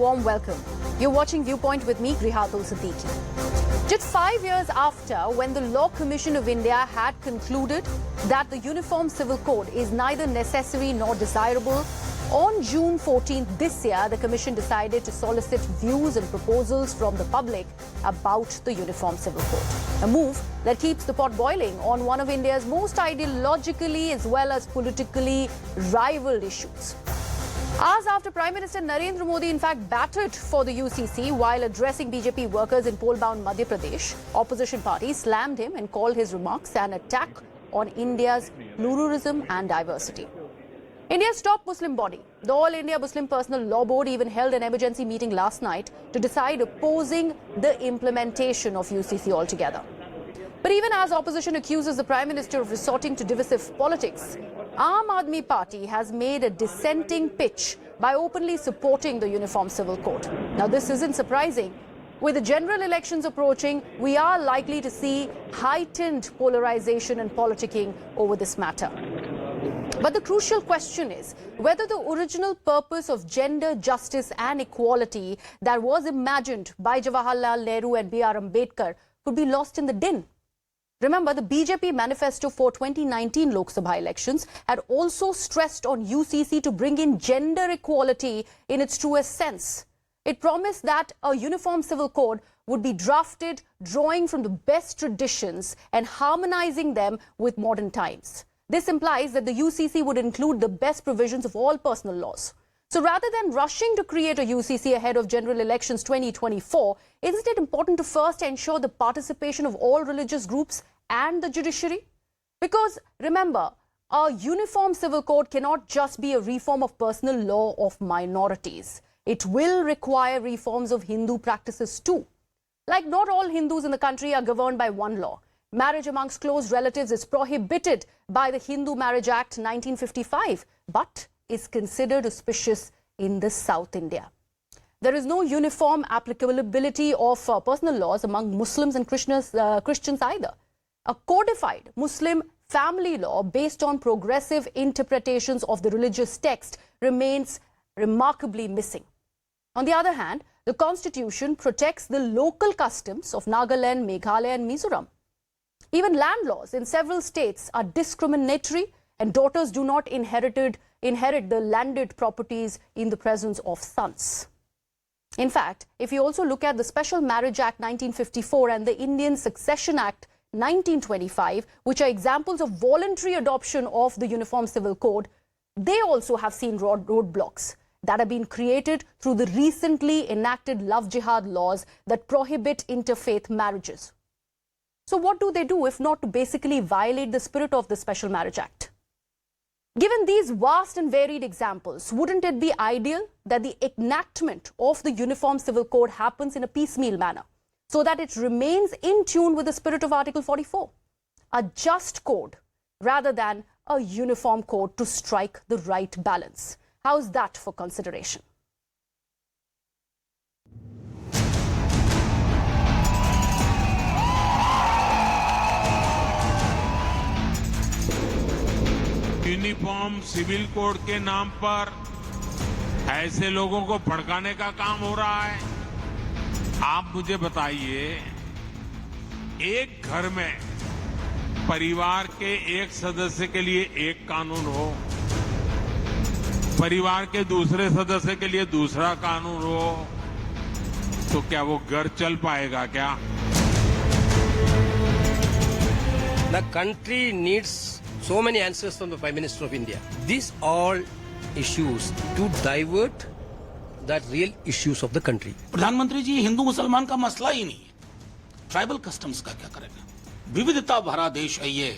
warm welcome. You're watching Viewpoint with me, Grihatul Siddiqui. Just 5 years after, when the Law Commission of India had concluded that the Uniform Civil Code is neither necessary nor desirable, on June 14th this year, the Commission decided to solicit views and proposals from the public about the Uniform Civil Code. A move that keeps the pot boiling on one of India's most ideologically as well as politically rivaled issues. Hours after Prime Minister Narendra Modi in fact batted for the UCC while addressing BJP workers in poll-bound Madhya Pradesh, opposition parties slammed him and called his remarks an attack on India's pluralism and diversity. India's top Muslim body, the All India Muslim Personal Law Board, even held an emergency meeting last night to decide opposing the implementation of UCC altogether. But even as opposition accuses the Prime Minister of resorting to divisive politics, Aam Aadmi Party has made a dissenting pitch by openly supporting the Uniform Civil Code. Now, this isn't surprising. With the general elections approaching, we are likely to see heightened polarization and politicking over this matter. But the crucial question is whether the original purpose of gender justice and equality that was imagined by Jawaharlal Nehru and B.R. Ambedkar could be lost in the din. Remember, the BJP manifesto for 2019 Lok Sabha elections had also stressed on UCC to bring in gender equality in its truest sense. It promised that a uniform civil code would be drafted, drawing from the best traditions and harmonizing them with modern times. This implies that the UCC would include the best provisions of all personal laws. So rather than rushing to create a UCC ahead of general elections 2024, isn't it important to first ensure the participation of all religious groups and the judiciary? Because remember, a uniform civil code cannot just be a reform of personal law of minorities. It will require reforms of Hindu practices too. Like, not all Hindus in the country are governed by one law. Marriage amongst close relatives is prohibited by the Hindu Marriage Act 1955, but is considered auspicious in the South India. There is no uniform applicability of personal laws among Muslims and Christians either. A codified Muslim family law based on progressive interpretations of the religious text remains remarkably missing. On the other hand, the constitution protects the local customs of Nagaland, Meghalaya and Mizoram. Even land laws in several states are discriminatory, and daughters do not inherit the landed properties in the presence of sons. In fact, if you also look at the Special Marriage Act 1954 and the Indian Succession Act 1925, which are examples of voluntary adoption of the Uniform Civil Code, they also have seen roadblocks that have been created through the recently enacted love jihad laws that prohibit interfaith marriages. So what do they do if not to basically violate the spirit of the Special Marriage Act? Given these vast and varied examples, wouldn't it be ideal that the enactment of the Uniform Civil Code happens in a piecemeal manner so that it remains in tune with the spirit of Article 44? A just code rather than a uniform code to strike the right balance. How's that for consideration? Uniform civil code के नाम पर ऐसे लोगों को भड़काने का काम हो रहा है। आप मुझे बताइए, एक घर में परिवार के एक सदस्य के लिए एक कानून हो, परिवार के दूसरे सदस्य के लिए दूसरा कानून हो, तो क्या वो घर चल पाएगा क्या? The country needs so many answers from the Prime Minister of India. These all issues to divert the real issues of the country. प्रधानमंत्री जी, हिंदू मुसलमान का मसला ही नहीं है। ट्राइबल कस्टम्स का क्या करेंगे? विविधता भरा देश है ये।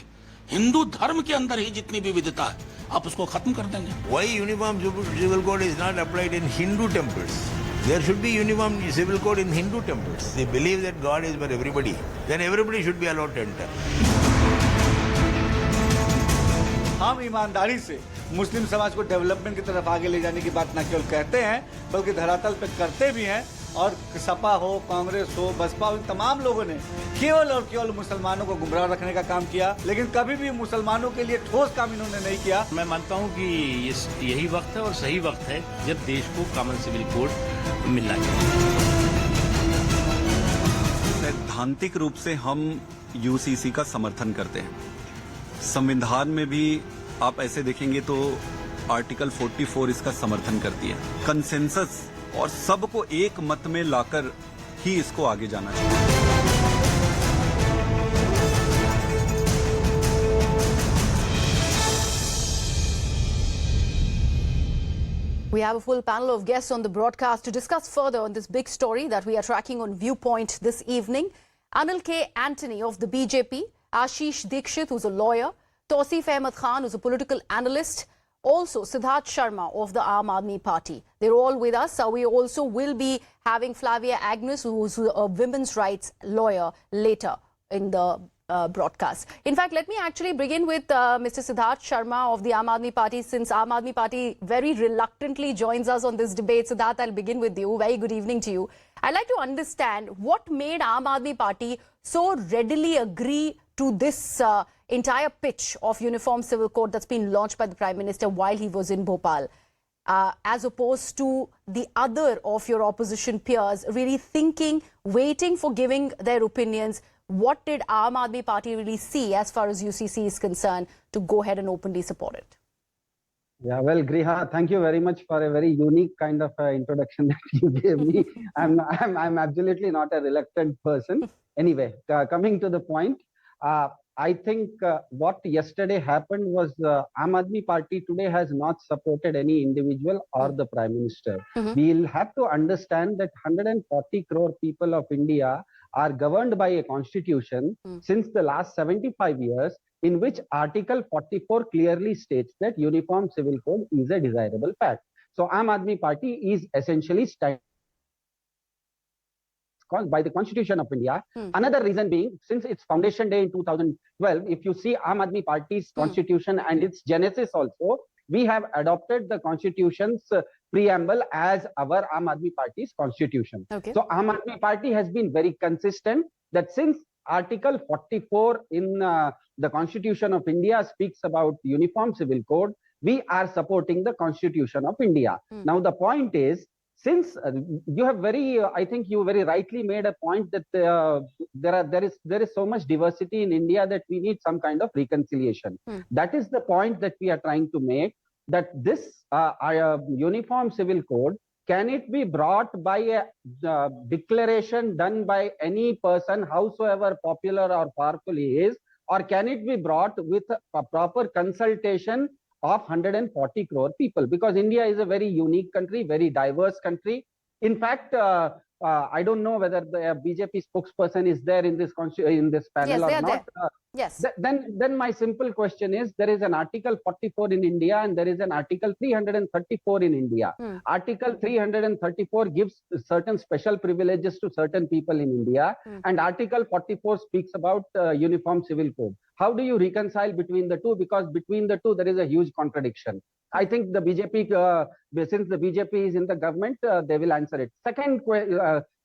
हिंदू धर्म के अंदर ही जितनी विविधता है, आप उसको खत्म कर देंगे। Why uniform civil code is not applied in Hindu temples? There should be uniform civil code in Hindu temples. They believe that God is for everybody. Then everybody should be allowed to enter. हम ईमानदारी से मुस्लिम समाज को development की तरफ आगे ले जाने की बात न केवल कहते हैं बल्कि धरातल पर करते भी हैं और सपा हो, कांग्रेस हो, बसपा हो, इन तमाम लोगों ने केवल और केवल मुसलमानों को गुमराह रखने का काम किया, लेकिन कभी भी मुसलमानों के लिए ठोस काम इन्होंने नहीं किया। मैं मानता हूं कि यही वक्त है और सही वक्त है जब देश को कॉमन सिविल कोड मिलना चाहिए। सैद्धांतिक रूप से हम यूसीसी का समर्थन करते हैं। संविधान में भी आप ऐसे देखेंगे तो आर्टिकल 44 इसका समर्थन करती है। कंसेंसस और सबको एक मत में लाकर ही इसको आगे जाना चाहिए। We have a full panel of guests on the broadcast to discuss further on this big story that we are tracking on Viewpoint this evening. Anil K. Antony of the BJP, Ashish Dikshit, who's a lawyer, Tausif Ahmed Khan, who's a political analyst, also Siddharth Sharma of the Aam Aadmi Party. They're all with us. We also will be having Flavia Agnes, who's a women's rights lawyer, later in the broadcast. In fact, let me actually begin with Mr. Siddharth Sharma of the Aam Aadmi Party, since Aam Aadmi Party very reluctantly joins us on this debate. Siddharth, I'll begin with you. Very good evening to you. I'd like to understand what made Aam Aadmi Party so readily agree to this entire pitch of uniform civil code that's been launched by the Prime Minister while he was in Bhopal, as opposed to the other of your opposition peers really thinking, waiting for giving their opinions. What did Aam Aadmi Party really see as far as UCC is concerned to go ahead and openly support it? Yeah, well, Griha, thank you very much for a very unique kind of introduction that you gave me. I'm absolutely not a reluctant person. Anyway, coming to the point, I think what yesterday happened was Aam Aadmi Party today has not supported any individual or the Prime Minister. We'll have to understand that 140 crore people of India are governed by a constitution since the last 75 years, in which Article 44 clearly states that uniform civil code is a desirable fact. So Aam Aadmi Party is essentially standing by the Constitution of India. Another reason being, since its foundation day in 2012, if you see Aam Aadmi Party's constitution and its genesis also, we have adopted the constitution's preamble as our Aam Aadmi Party's constitution. Okay. So Aam Aadmi Party has been very consistent that since Article 44 in the Constitution of India speaks about uniform civil code, we are supporting the Constitution of India. Now the point is, since you have I think you very rightly made a point that there is so much diversity in India that we need some kind of reconciliation. That is the point that we are trying to make, that this uniform civil code, can it be brought by a declaration done by any person, howsoever popular or powerful he is, or can it be brought with a proper consultation of 140 crore people? Because India is a very unique country, very diverse country. In fact, I don't know whether the BJP spokesperson is there in this panel or not. Yes. Then my simple question is, there is an Article 44 in India and there is an Article 334 in India. Article 334 gives certain special privileges to certain people in India, and Article 44 speaks about uniform civil code. How do you reconcile between the two? Because between the two, there is a huge contradiction. I think the BJP, since the BJP is in the government, they will answer it. Second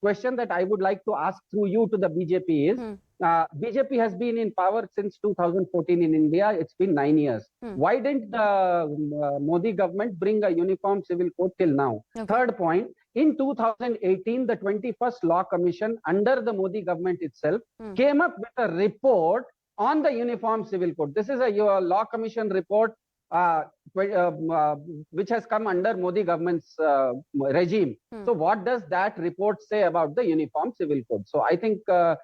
question that I would like to ask through you to the BJP is, BJP has been in power since 2014 in India. It's been 9 years. Why didn't the Modi government bring a uniform civil code till now? Okay. Third point, in 2018, the 21st Law Commission under the Modi government itself came up with a report on the uniform civil code. This is a Law Commission report which has come under Modi government's regime. So what does that report say about the uniform civil code? So I think the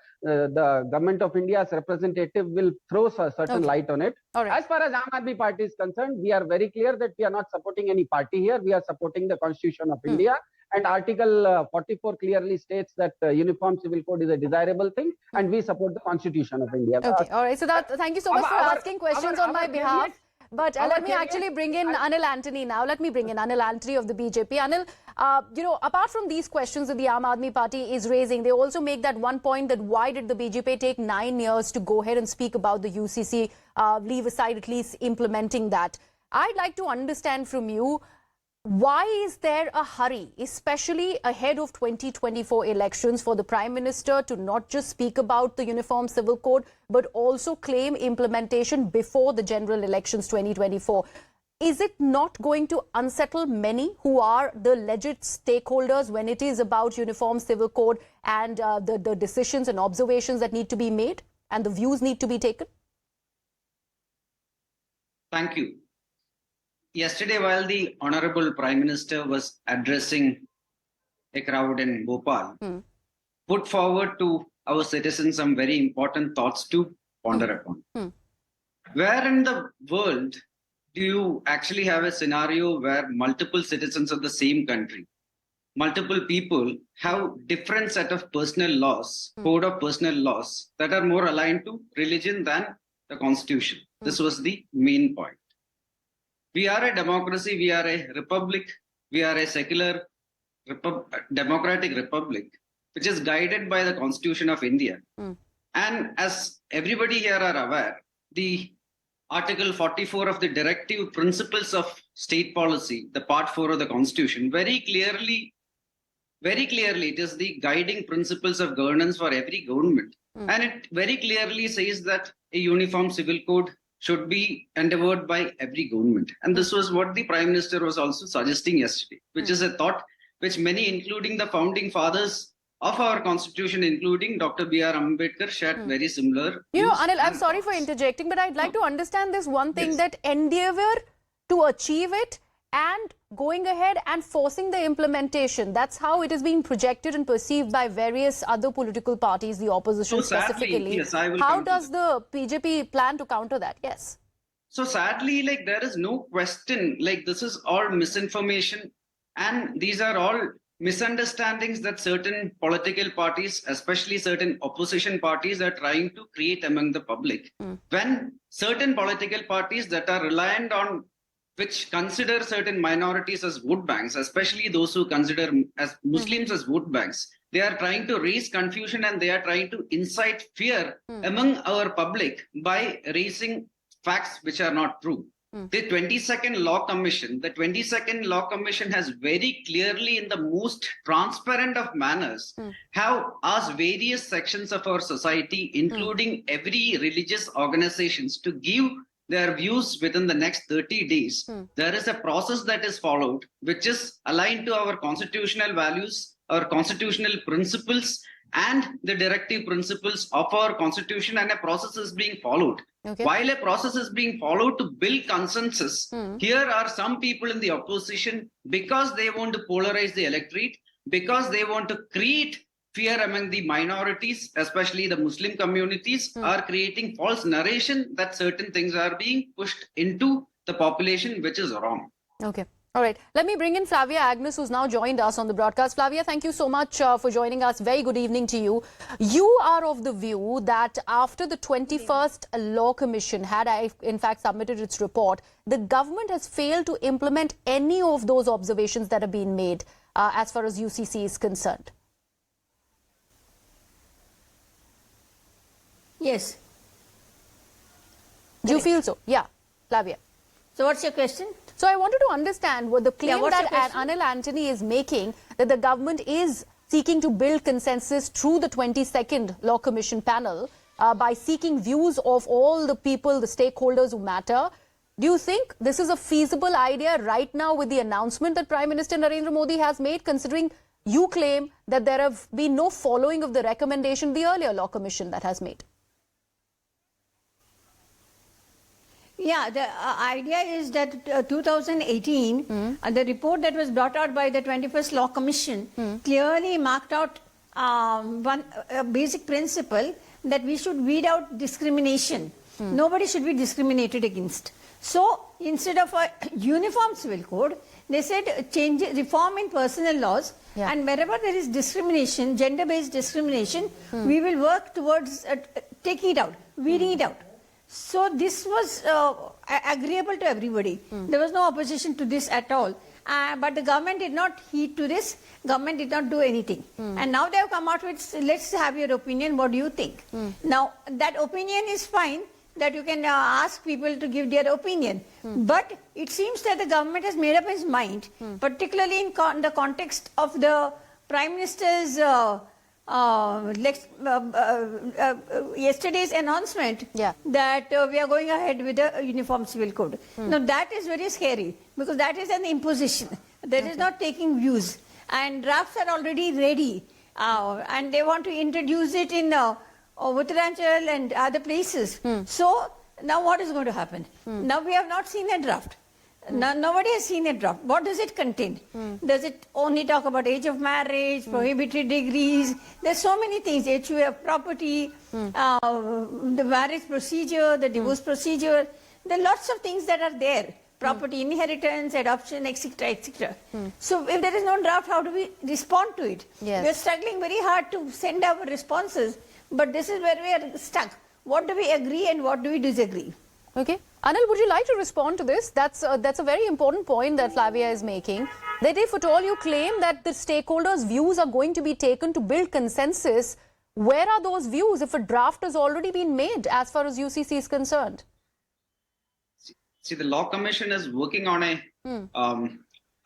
government of India's representative will throw a certain light on it. Right. As far as Aam Aadmi Party is concerned, we are very clear that we are not supporting any party here. We are supporting the Constitution of India. And Article 44 clearly states that uniform civil code is a desirable thing, and we support the Constitution of India. Okay, all right. So thank you so much for asking questions on my behalf. But let me actually bring in Anil Antony now. Let me bring in Anil Antony of the BJP. Anil, apart from these questions that the Aam Aadmi Party is raising, they also make that one point that why did the BJP take 9 years to go ahead and speak about the UCC, leave aside at least implementing that. I'd like to understand from you, why is there a hurry, especially ahead of 2024 elections, for the Prime Minister to not just speak about the Uniform Civil Code, but also claim implementation before the general elections 2024? Is it not going to unsettle many who are the legit stakeholders when it is about Uniform Civil Code and the decisions and observations that need to be made and the views need to be taken? Thank you. Yesterday, while the Honorable Prime Minister was addressing a crowd in Bhopal, put forward to our citizens some very important thoughts to ponder upon. Where in the world do you actually have a scenario where multiple citizens of the same country, multiple people have different set of personal laws, code of personal laws that are more aligned to religion than the constitution? This was the main point. We are a democracy, we are a republic, we are a secular democratic republic, which is guided by the Constitution of India. And as everybody here are aware, the Article 44 of the Directive Principles of State Policy, the Part 4 of the Constitution, very clearly, it is the guiding principles of governance for every government. And it very clearly says that a uniform civil code should be endeavored by every government. And this was what the Prime Minister was also suggesting yesterday, which is a thought which many, including the founding fathers of our constitution, including Dr. B.R. Ambedkar, shared very similar. You know, Anil, I'm sorry for interjecting, but I'd like to understand this one thing, that endeavor to achieve it and going ahead and forcing the implementation. That's how it is being projected and perceived by various other political parties, the opposition specifically. Yes, I will how does the BJP plan to counter that? Yes. So sadly, like, there is no question, like, this is all misinformation, and these are all misunderstandings that certain political parties, especially certain opposition parties, are trying to create among the public. When certain political parties that are reliant on, which consider certain minorities as vote banks, especially those who consider as Muslims as vote banks, they are trying to raise confusion and they are trying to incite fear among our public by raising facts which are not true. The 22nd Law Commission, has very clearly, in the most transparent of manners, have asked various sections of our society, including every religious organizations, to give their views within the next 30 days. There is a process that is followed, which is aligned to our constitutional values, our constitutional principles, and the directive principles of our constitution, and a process is being followed. Okay. While a process is being followed to build consensus, here are some people in the opposition, because they want to polarize the electorate, because they want to create fear among the minorities, especially the Muslim communities, are creating false narration that certain things are being pushed into the population, which is wrong. Okay. All right. Let me bring in Flavia Agnes, who's now joined us on the broadcast. Flavia, thank you so much for joining us. Very good evening to you. You are of the view that after the 21st Law Commission had, in fact, submitted its report, the government has failed to implement any of those observations that have been made as far as UCC is concerned. Yes. Do you feel so? Yeah, Flavia. So what's your question? So I wanted to understand what the claim what's your that question? Anil Antony is making, that the government is seeking to build consensus through the 22nd Law Commission panel by seeking views of all the people, the stakeholders who matter. Do you think this is a feasible idea right now with the announcement that Prime Minister Narendra Modi has made, considering you claim that there have been no following of the recommendation the earlier Law Commission that has made? Yeah, the idea is that 2018, the report that was brought out by the 21st Law Commission clearly marked out one basic principle, that we should weed out discrimination. Nobody should be discriminated against. So instead of a uniform civil code, they said change, reform in personal laws, and wherever there is discrimination, gender-based discrimination, we will work towards taking it out, weeding it out. So this was agreeable to everybody. There was no opposition to this at all. But the government did not heed to this. Government did not do anything. And now they have come out with, let's have your opinion. What do you think? Now, that opinion is fine. that you can ask people to give their opinion. But it seems that the government has made up its mind, particularly in the context of the Prime Minister's yesterday's announcement that we are going ahead with the Uniform Civil Code. Now that is very scary because that is an imposition. That is not taking views. And drafts are already ready. And they want to introduce it in Uttaranchal and other places. So now what is going to happen? Now we have not seen a draft. Nobody has seen a draft. What does it contain? Does it only talk about age of marriage, prohibited degrees? There's so many things. HUA of property, the marriage procedure, the divorce procedure. There are lots of things that are there. Property inheritance, adoption, etc., etc. So if there is no draft, how do we respond to it? Yes. We are struggling very hard to send our responses, but this is where we are stuck. What do we agree and what do we disagree? Okay. Anil, would you like to respond to this? That's a very important point that Flavia is making. That if at all you claim that the stakeholders' views are going to be taken to build consensus, where are those views if a draft has already been made as far as UCC is concerned? See, the Law Commission is working on a,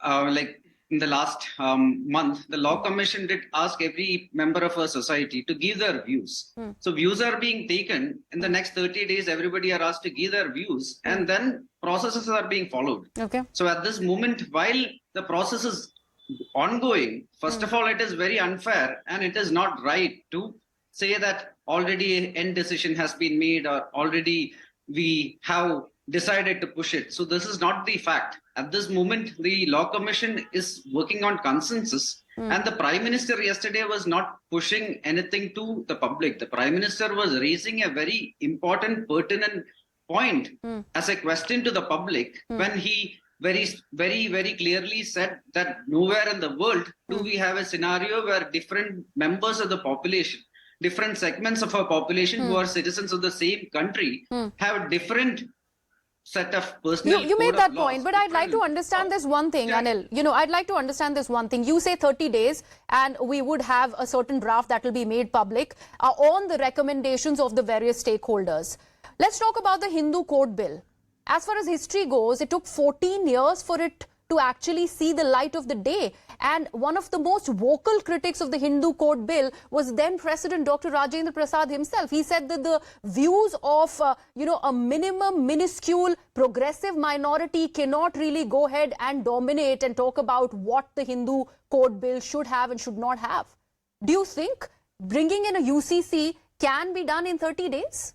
like in the last month, the Law Commission did ask every member of our society to give their views. So views are being taken. In the next 30 days, everybody are asked to give their views and then processes are being followed. Okay. So at this moment, while the process is ongoing, first of all, it is very unfair and it is not right to say that already an end decision has been made or already we have decided to push it. So this is not the fact. At this moment, the Law Commission is working on consensus and the Prime Minister yesterday was not pushing anything to the public. The Prime Minister was raising a very important, pertinent point as a question to the public when he very clearly said that nowhere in the world do we have a scenario where different members of the population, different segments of our population who are citizens of the same country have different set of personal You made that laws. point, but I'd like to understand this one thing, Anil. You know, I'd like to understand this one thing. You say 30 days and we would have a certain draft that will be made public on the recommendations of the various stakeholders. Let's talk about the Hindu Code Bill. As far as history goes, it took 14 years for it to actually see the light of the day. And one of the most vocal critics of the Hindu Code Bill was then President Dr. Rajendra Prasad himself. He said that the views of, a minuscule progressive minority cannot really go ahead and dominate and talk about what the Hindu Code Bill should have and should not have. Do you think bringing in a UCC can be done in 30 days?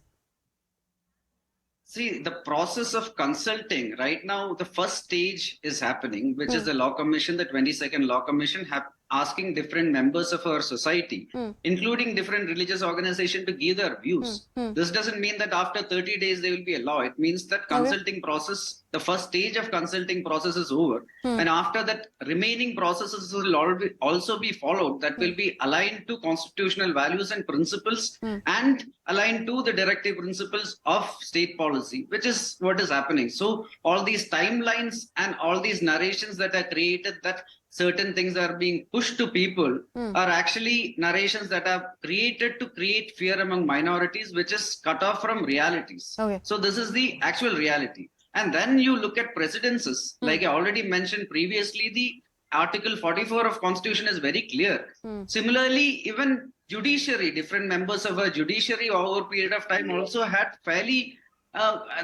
See, the process of consulting right now, the first stage is happening, which is the Law Commission, the 22nd Law Commission, asking different members of our society, including different religious organizations, to give their views. This doesn't mean that after 30 days there will be a law. It means that consulting process, the first stage of consulting process is over. And after that, remaining processes will also be followed that will be aligned to constitutional values and principles and aligned to the directive principles of state policy, which is what is happening. So all these timelines and all these narrations that are created that certain things are being pushed to people are actually narrations that are created to create fear among minorities, which is cut off from realities. Okay. So this is the actual reality. And then you look at precedences, like I already mentioned previously, the Article 44 of Constitution is very clear. Similarly, even judiciary, different members of a judiciary over a period of time also had fairly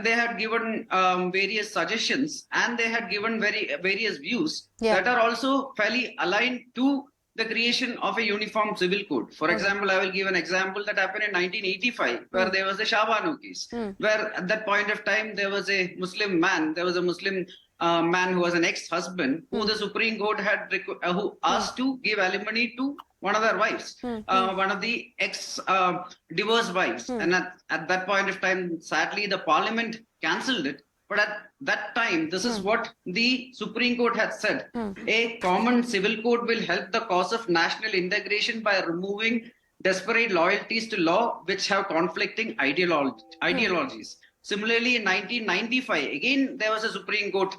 they had given various suggestions and they had given various views that are also fairly aligned to the creation of a uniform civil code. For example, I will give an example that happened in 1985, where there was a Shahbanu case, where at that point of time there was a Muslim man, man who was an ex-husband, who the Supreme Court had who asked to give alimony to one of their wives, one of the ex-divorced wives. And at that point of time, sadly, the parliament cancelled it. But at that time, this is what the Supreme Court had said. A common civil code will help the cause of national integration by removing desperate loyalties to law which have conflicting ideologies. Similarly, in 1995, again, there was a Supreme Court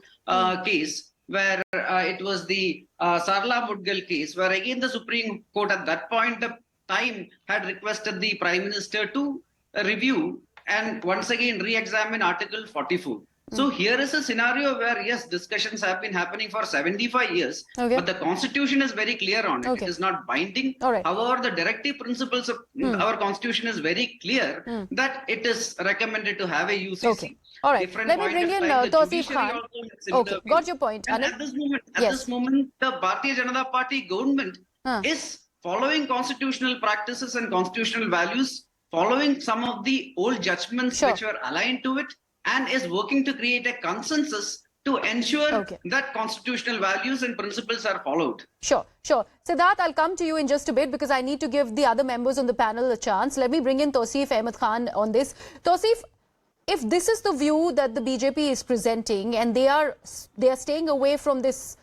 case where it was the Sarla Mudgal case, where again the Supreme Court at that point of time had requested the Prime Minister to review and once again re-examine Article 44. So here is a scenario where, yes, discussions have been happening for 75 years, Okay. but the constitution is very clear on it. Okay. It is not binding. All right. However, the directive principles of our constitution is very clear that it is recommended to have a UCC. Okay. All right. Different Let me point bring of in time, the Tausif judiciary Khan. also has similar Okay, view. got your point. And Anil? at Yes. this moment, the Bharatiya Janata Party government is following constitutional practices and constitutional values, following some of the old judgments Sure. which were aligned to it, and is working to create a consensus to ensure Okay. that constitutional values and principles are followed. Sure, sure. Siddharth, I'll come to you in just a bit because I need to give the other members on the panel a chance. Let me bring in Tausif Ahmed Khan on this. Tausif, if this is the view that the BJP is presenting and they are staying away from this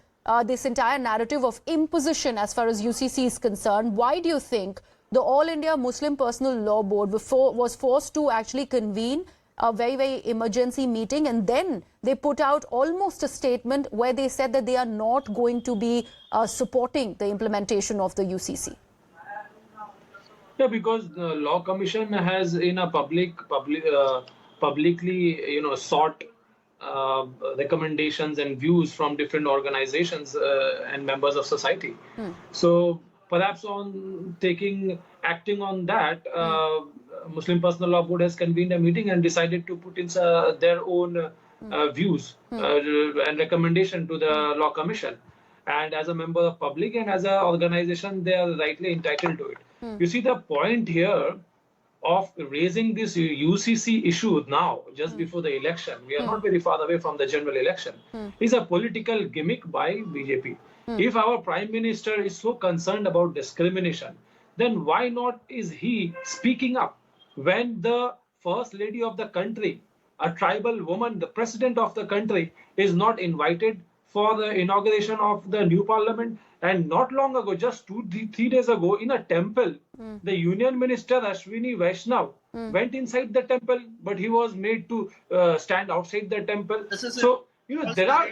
this entire narrative of imposition as far as UCC is concerned, why do you think the All India Muslim Personal Law Board was forced to actually convene a very, very emergency meeting, and then they put out almost a statement where they said that they are not going to be supporting the implementation of the UCC? Yeah, because the Law Commission has in a publicly, sought recommendations and views from different organizations and members of society. So perhaps on acting on that, Muslim Personal Law Board has convened a meeting and decided to put in their own views and recommendation to the Law Commission. And as a member of public and as an organization, they are rightly entitled to it. You see, the point here of raising this UCC issue now, just before the election, we are not very far away from the general election, is a political gimmick by BJP. If our Prime Minister is so concerned about discrimination, then why not is he speaking up when the First Lady of the country, a tribal woman, the President of the country, is not invited for the inauguration of the new parliament? And not long ago, just 2-3 days ago, in a temple, the Union Minister Ashwini Vaishnav went inside the temple, but he was made to stand outside the temple. So, there are.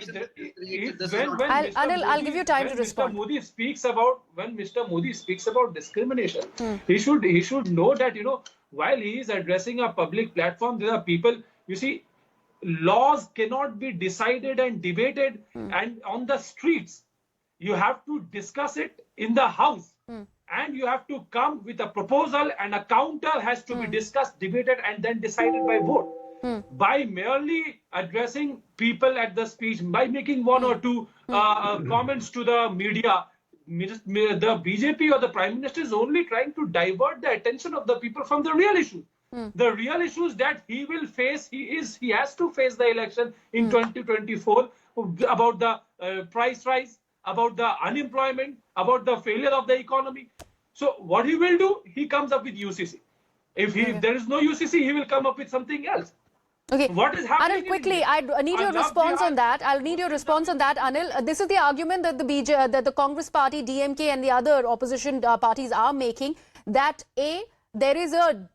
I'll give you time to respond. When Mr. Modi speaks about discrimination, he should know that while he is addressing a public platform, there are people. You see, laws cannot be decided and debated and on the streets. You have to discuss it in the house, and you have to come with a proposal, and a counter has to be discussed, debated, and then decided by vote. By merely addressing people at the speech, by making one or two comments to the media, the BJP or the Prime Minister is only trying to divert the attention of the people from the real issues. The real issues that he will face, he has to face the election in 2024 about the price rise, about the unemployment, about the failure of the economy. So what he will do, he comes up with UCC. If there is no UCC, he will come up with something else. Okay. What is happening? Anil, quickly, I need your response on that. I'll need your response on that, Anil. This is the argument that the Congress Party, DMK, and the other opposition parties are making, that there is a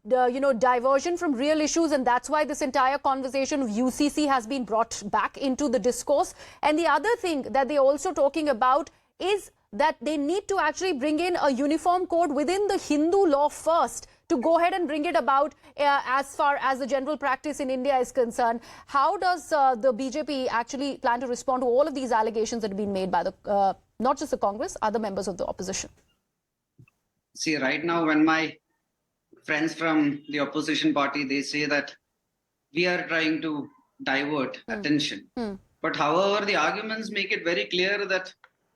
diversion from real issues, and that's why this entire conversation of UCC has been brought back into the discourse. And the other thing that they're also talking about is that they need to actually bring in a uniform code within the Hindu law first to go ahead and bring it about as far as the general practice in India is concerned. How does the BJP actually plan to respond to all of these allegations that have been made by the not just the Congress, other members of the opposition? See, right now when my friends from the opposition party, they say that we are trying to divert attention. But however, the arguments make it very clear that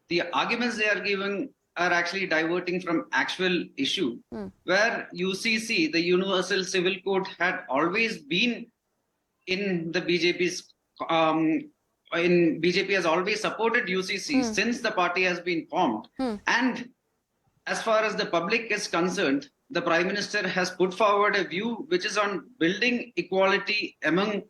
the arguments they are giving are actually diverting from actual issue, where UCC, the Universal Civil Code, had always been in the BJP's, BJP has always supported UCC since the party has been formed. And as far as the public is concerned, the Prime Minister has put forward a view which is on building equality among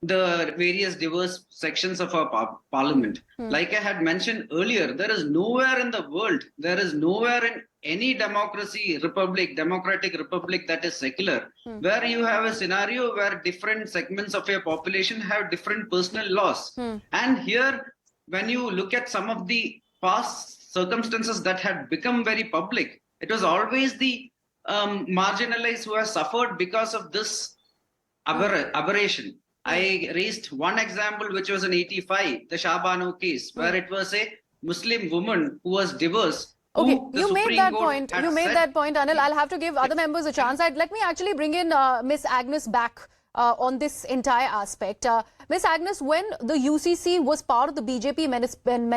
the various diverse sections of our parliament. Like I had mentioned earlier, there is nowhere in the world, there is nowhere in any democratic republic that is secular, where you have a scenario where different segments of your population have different personal laws. And here, when you look at some of the past circumstances that had become very public, it was always the marginalized who have suffered because of this aberration. I raised one example, which was in 85, the Shah Bano case, where it was a Muslim woman who was divorced. Okay, who the you made Supreme that Court point. had You made said- that point, Anil. I'll have to give other members a chance. Let me actually bring in Miss Agnes back on this entire aspect. Miss Agnes, when the UCC was part of the BJP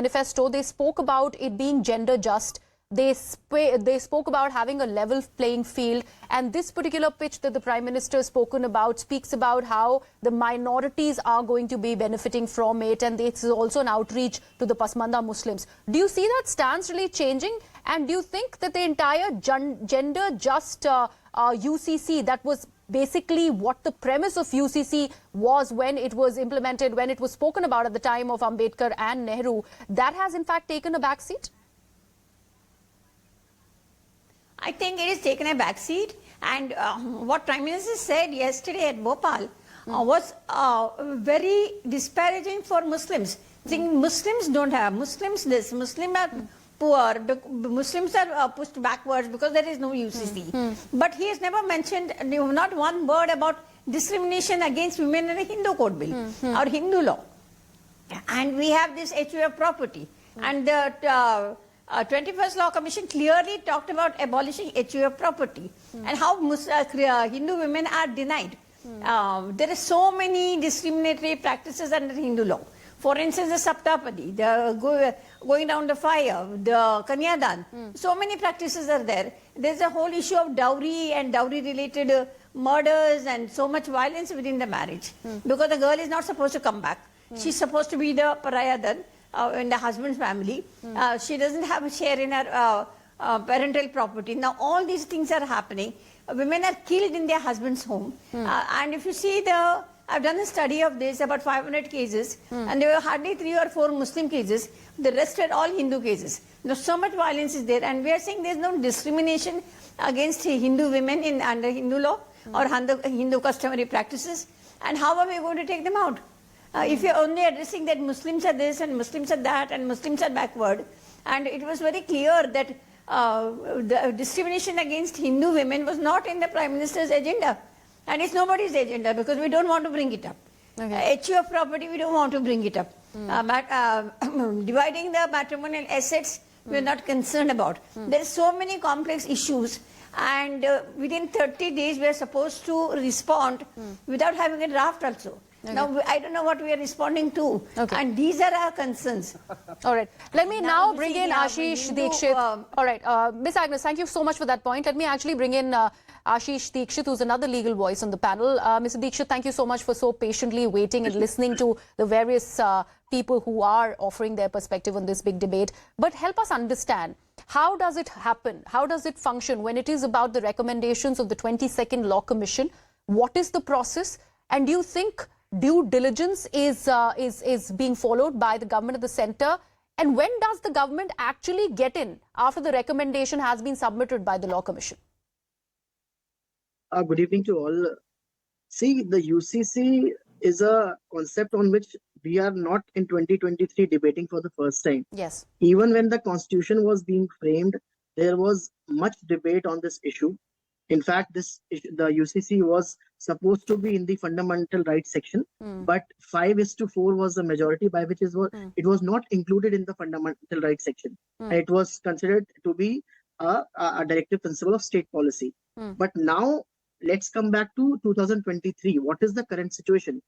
manifesto, they spoke about it being gender just. They spoke about having a level playing field, and this particular pitch that the Prime Minister has spoken about speaks about how the minorities are going to be benefiting from it, and this is also an outreach to the Pasmanda Muslims. Do you see that stance really changing? And do you think that the entire gender just UCC, that was basically what the premise of UCC was when it was implemented, when it was spoken about at the time of Ambedkar and Nehru, that has in fact taken a backseat? I think it has taken a backseat, and what Prime Minister said yesterday at Bhopal was very disparaging for Muslims. Think Muslims don't have, Muslims this, Muslims are poor, Muslims are pushed backwards because there is no UCC. But he has never mentioned not one word about discrimination against women in a Hindu code bill or Hindu law. And we have this HUF property, and the 21st Law Commission clearly talked about abolishing HUF property and how Hindu women are denied. There are so many discriminatory practices under Hindu law. For instance, the Saptapadi, the going down the fire, the Kanyadan. So many practices are there. There's a whole issue of dowry and dowry-related murders and so much violence within the marriage. Because the girl is not supposed to come back. She's supposed to be the pariah then. In the husband's family, she doesn't have a share in her parental property. Now all these things are happening. Women are killed in their husband's home. And if you see I've done a study of this, about 500 cases, and there were hardly 3 or 4 Muslim cases. The rest are all Hindu cases. Now so much violence is there, and we are saying there's no discrimination against Hindu women under Hindu law or Hindu customary practices. And how are we going to take them out? If you're only addressing that Muslims are this and Muslims are that and Muslims are backward, and it was very clear that the discrimination against Hindu women was not in the Prime Minister's agenda, and it's nobody's agenda because we don't want to bring it up. Okay. HUF property, we don't want to bring it up. Dividing the matrimonial assets, we're not concerned about. There are so many complex issues, and within 30 days we are supposed to respond without having a draft also. Okay. Now, I don't know what we are responding to. Okay. And these are our concerns. All right. Let me now bring in Ashish Dikshit. All right. Ms. Agnes, thank you so much for that point. Let me actually bring in Ashish Dikshit, who's another legal voice on the panel. Mr. Dikshit, thank you so much for so patiently waiting and listening to the various people who are offering their perspective on this big debate. But help us understand, how does it happen? How does it function when it is about the recommendations of the 22nd Law Commission? What is the process? And do you think due diligence is being followed by the government of the centre? And when does the government actually get in after the recommendation has been submitted by the Law Commission? Good evening to all. See, the UCC is a concept on which we are not in 2023 debating for the first time. Yes. Even when the constitution was being framed, there was much debate on this issue. In fact, the UCC was supposed to be in the fundamental rights section, but 5:4 was the majority, by which it was not included in the fundamental rights section. It was considered to be a directive principle of state policy. But now, let's come back to 2023. What is the current situation?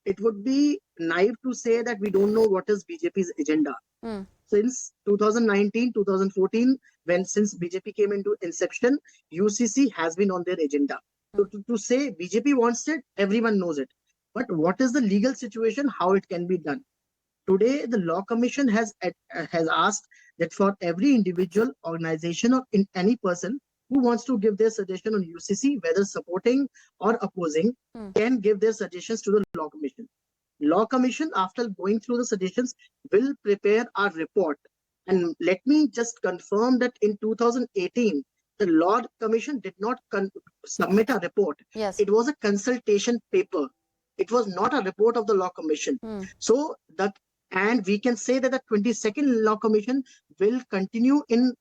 It would be naive to say that we don't know what is BJP's agenda. Since 2019, 2014, since BJP came into inception, UCC has been on their agenda. So to say BJP wants it, everyone knows it. But what is the legal situation, how it can be done? Today, the Law Commission has asked that for every individual, organization, or any person who wants to give their suggestion on UCC, whether supporting or opposing, can give their suggestions to the Law Commission. Law Commission, after going through the suggestions, will prepare a report. And let me just confirm that in 2018, the Law Commission did not submit a report. Yes. It was a consultation paper. It was not a report of the Law Commission. So the And we can say that the 22nd Law Commission will continue in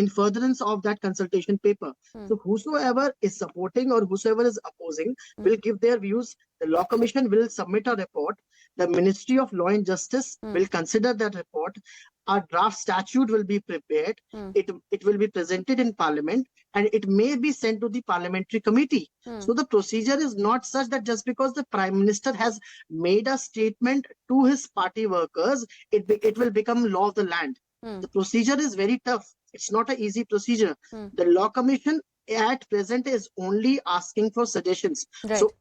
furtherance of that consultation paper. So whosoever is supporting or whosoever is opposing will give their views. The Law Commission will submit a report. The Ministry of Law and Justice will consider that report. A draft statute will be prepared. It will be presented in Parliament, and it may be sent to the parliamentary committee. So the procedure is not such that just because the Prime Minister has made a statement to his party workers, it will become law of the land. The procedure is very tough. It's not an easy procedure. The Law Commission at present is only asking for suggestions. Right. So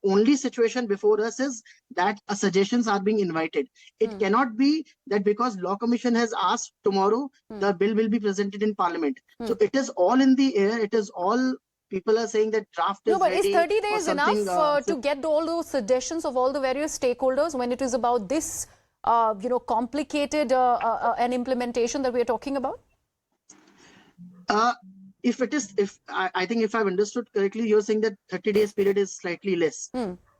only situation before us is that suggestions are being invited. It cannot be that because Law Commission has asked, tomorrow the bill will be presented in Parliament. So it is all in the air. It is all, people are saying that draft is No, but ready is 30 or days something, enough to get all those suggestions of all the various stakeholders when it is about this, complicated an implementation that we are talking about? I think if I've understood correctly, you're saying that 30 days period is slightly less.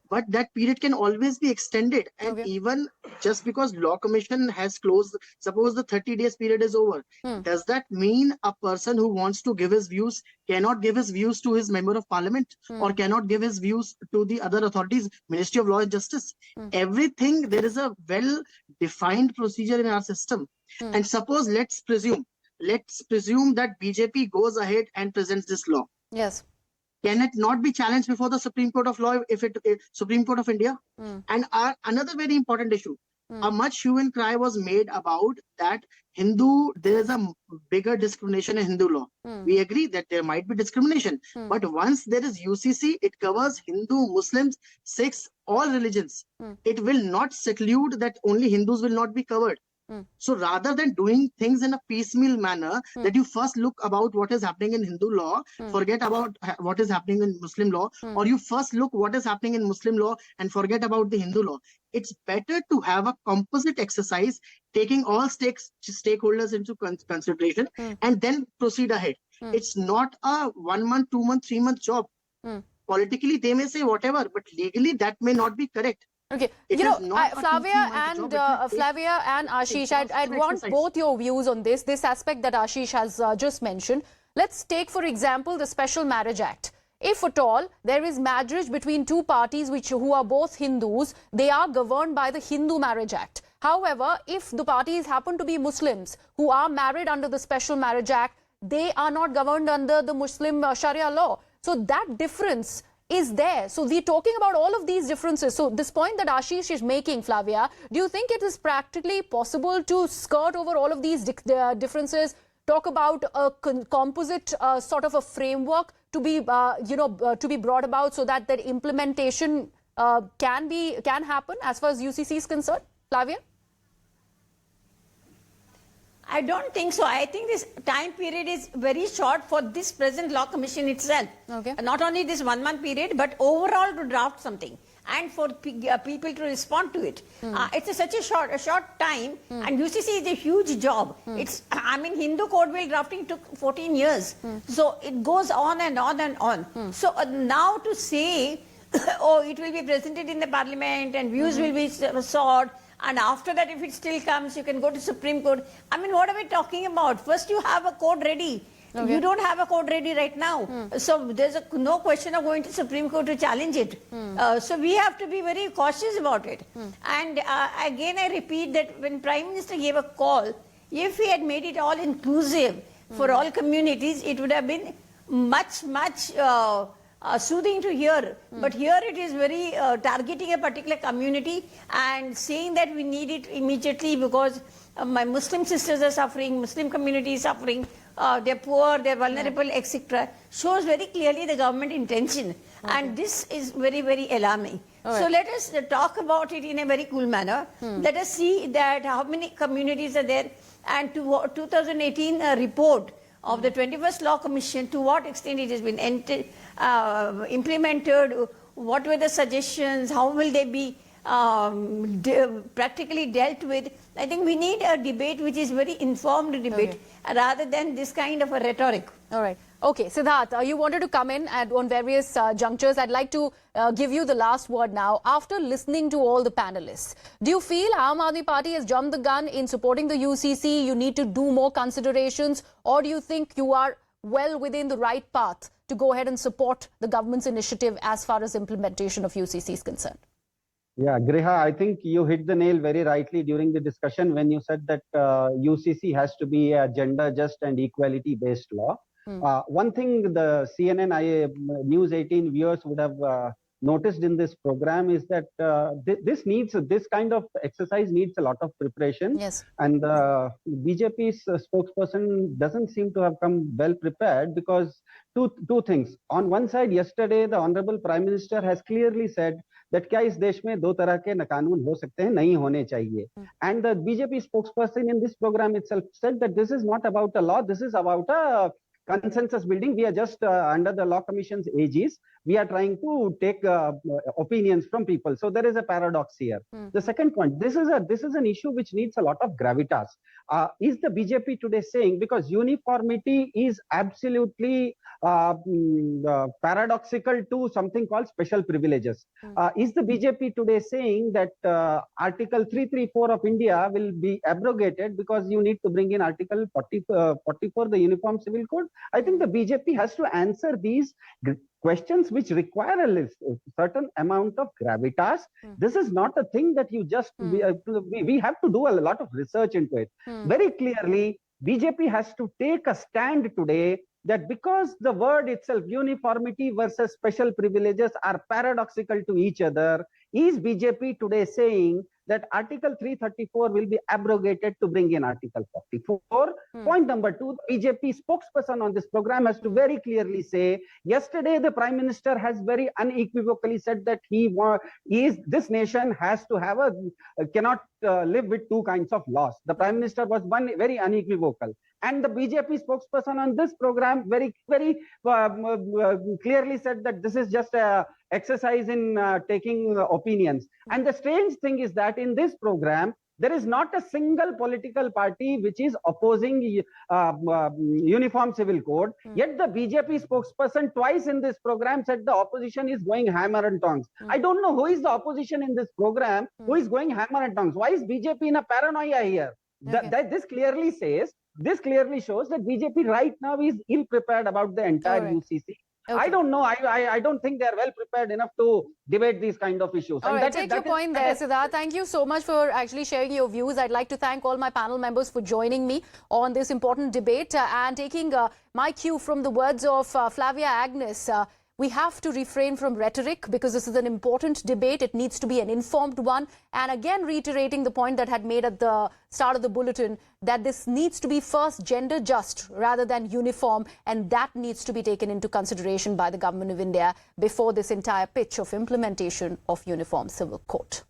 But that period can always be extended. And even just because Law Commission has closed, suppose the 30 days period is over, does that mean a person who wants to give his views cannot give his views to his member of parliament or cannot give his views to the other authorities, Ministry of Law and Justice? Everything, there is a well-defined procedure in our system. And suppose, let's presume that BJP goes ahead and presents this law. Yes. Can it not be challenged before the Supreme Court of Law, Supreme Court of India? And another very important issue, a much hue and cry was made about that there is a bigger discrimination in Hindu law. We agree that there might be discrimination, but once there is UCC, it covers Hindu, Muslims, Sikhs, all religions. It will not seclude that only Hindus will not be covered. So rather than doing things in a piecemeal manner, that you first look about what is happening in Hindu law, forget about what is happening in Muslim law, or you first look what is happening in Muslim law and forget about the Hindu law. It's better to have a composite exercise, taking all stakeholders into consideration and then proceed ahead. It's not a 1 month, 2 month, 3 month job. Politically, they may say whatever, but legally that may not be correct. Okay, Flavia and Ashish, I'd want both your views on this aspect that Ashish has just mentioned. Let's take, for example, the Special Marriage Act. If at all there is marriage between two parties who are both Hindus, they are governed by the Hindu Marriage Act. However, if the parties happen to be Muslims who are married under the Special Marriage Act, they are not governed under the Muslim Sharia law. So that difference is there. So we're talking about all of these differences. So this point that Ashish is making, Flavia, do you think it is practically possible to skirt over all of these differences, talk about a composite sort of a framework to be, to be brought about so that the implementation can happen as far as UCC is concerned? Flavia? I don't think so. I think this time period is very short for this present Law Commission itself. Okay. Not only this 1 month period, but overall to draft something and for people to respond to it. It's such a short time, and UCC is a huge job. Hindu code bill drafting took 14 years. So it goes on and on and on. So now to say, oh, it will be presented in the parliament and views will be sought, and after that, if it still comes, you can go to Supreme Court. What are we talking about? First, you have a code ready. Okay. You don't have a code ready right now. So there's no question of going to Supreme Court to challenge it. So we have to be very cautious about it. And again, I repeat that when Prime Minister gave a call, if he had made it all inclusive for all communities, it would have been much soothing to hear. But here it is very targeting a particular community and saying that we need it immediately because my Muslim sisters are suffering, Muslim community is suffering, they're poor, they're vulnerable, etc. Shows very clearly the government intention. And this is very, very alarming. So let us talk about it in a very cool manner. Let us see that how many communities are there, and to 2018 report of the 21st Law Commission, to what extent it has been implemented, what were the suggestions, how will they be practically dealt with. I think we need a debate which is very informed debate rather than this kind of a rhetoric. All right. Okay, Siddharth, you wanted to come in on various junctures. I'd like to give you the last word now. After listening to all the panelists, do you feel Aam Aadmi Party has jumped the gun in supporting the UCC? You need to do more considerations, or do you think you are well within the right path to go ahead and support the government's initiative as far as implementation of UCC is concerned? Yeah, Griha, I think you hit the nail very rightly during the discussion when you said that UCC has to be a gender just and equality based law. One thing the CNN News 18 viewers would have noticed in this program is that this kind of exercise needs a lot of preparation. Yes. And BJP's spokesperson doesn't seem to have come well prepared because two things. On one side, yesterday, the Honorable Prime Minister has clearly said that क्या इस देश में दो तरह के कानून हो सकते हैं, नहीं होने चाहिए. And the BJP spokesperson in this program itself said that this is not about a law, this is about a consensus building. We are just under the Law Commission's aegis. We are trying to take opinions from people. So there is a paradox here. The second point, this is an issue which needs a lot of gravitas. Is the BJP today saying, because uniformity is absolutely paradoxical to something called special privileges. Is the BJP today saying that Article 334 of India will be abrogated because you need to bring in Article 44, the Uniform Civil Code? I think the BJP has to answer these questions which require a certain amount of gravitas. This is not a thing that you just, we have to do a lot of research into it. Very clearly, BJP has to take a stand today that because the word itself, uniformity versus special privileges, are paradoxical to each other, is BJP today saying that Article 334 will be abrogated to bring in Article 44? Point number two, the BJP spokesperson on this program has to very clearly say, yesterday the Prime Minister has very unequivocally said that this nation has to have cannot live with two kinds of laws. The Prime Minister was very unequivocal. And the BJP spokesperson on this program very clearly said that this is just a exercise in taking opinions. And the strange thing is that in this program, there is not a single political party which is opposing Uniform Civil Code. Yet the BJP spokesperson twice in this program said the opposition is going hammer and tongs. I don't know who is the opposition in this program who is going hammer and tongs. Why is BJP in a paranoia here? This clearly shows that BJP right now is ill-prepared about the entire UCC. Okay. I don't know. I don't think they are well prepared enough to debate these kind of issues. All right, take your point there, Siddharth. Thank you so much for actually sharing your views. I'd like to thank all my panel members for joining me on this important debate and taking my cue from the words of Flavia Agnes. We have to refrain from rhetoric because this is an important debate. It needs to be an informed one. And again, reiterating the point that had made at the start of the bulletin, that this needs to be first gender just rather than uniform. And that needs to be taken into consideration by the Government of India before this entire pitch of implementation of Uniform Civil Code.